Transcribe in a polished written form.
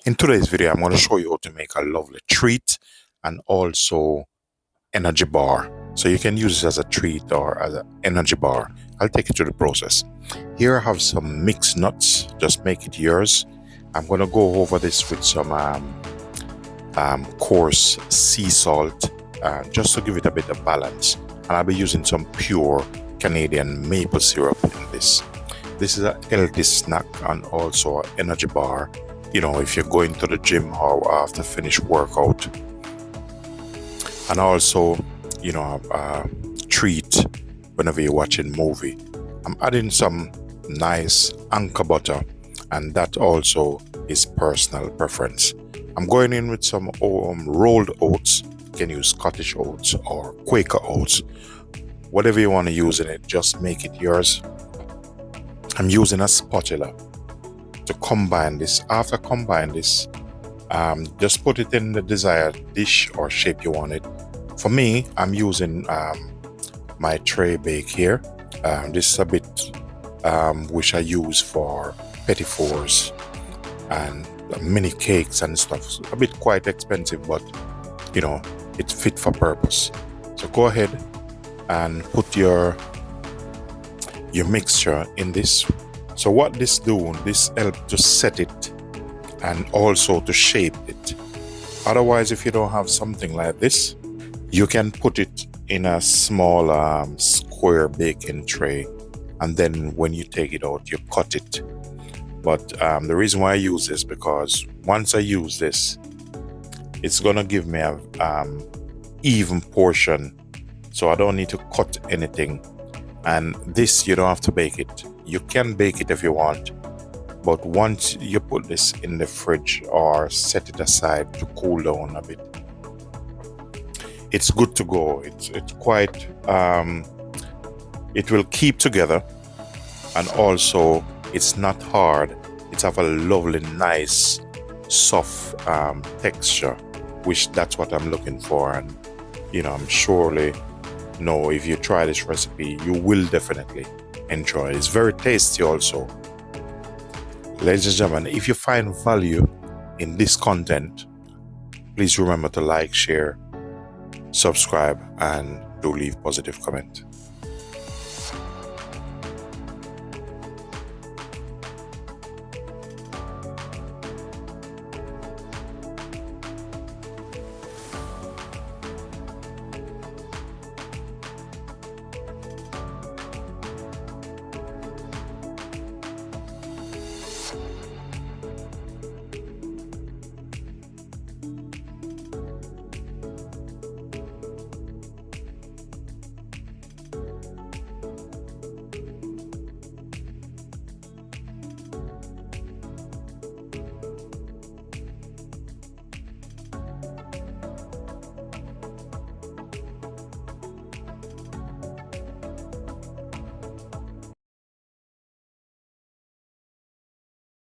In today's video, I'm going to show you how to make a lovely treat and also energy bar. So you can use it as a treat or as an energy bar. I'll take you through the process. Here I have some mixed nuts. Just make it yours. I'm going to go over this with some coarse sea salt just to give it a bit of balance. And I'll be using some pure Canadian maple syrup in this. This is a healthy snack and also an energy bar. You know, if you're going to the gym or after finish workout. And also, you know, a treat whenever you're watching movie. I'm adding some nice anchor butter, and that also is personal preference. I'm going in with some rolled oats. You can use Scottish oats or Quaker oats. Whatever you want to use in it, just make it yours. I'm using a spatula to combine this. After combine this, just put it in the desired dish or shape you want it. For me, I'm using my tray bake here. This is a bit which I use for petit fours and mini cakes and stuff. So a bit quite expensive, but you know, it's fit for purpose. So go ahead and put your mixture in this. So what this helps to set it and also to shape it. Otherwise, if you don't have something like this, you can put it in a small square baking tray, and then when you take it out, you cut it. But the reason why I use this, because once I use this, it's gonna give me a even portion, so I don't need to cut anything. And this, you don't have to bake it. You can bake it if you want, but once you put this in the fridge or set it aside to cool down a bit, it's good to go. It's quite it will keep together, and also it's not hard. It's have a lovely, nice, soft texture, which that's what I'm looking for. And you know, I'm surely know if you try this recipe, you will definitely enjoy it. It's very tasty also. Ladies and gentlemen, if you find value in this content, please remember to like, share, subscribe, and do leave positive comment.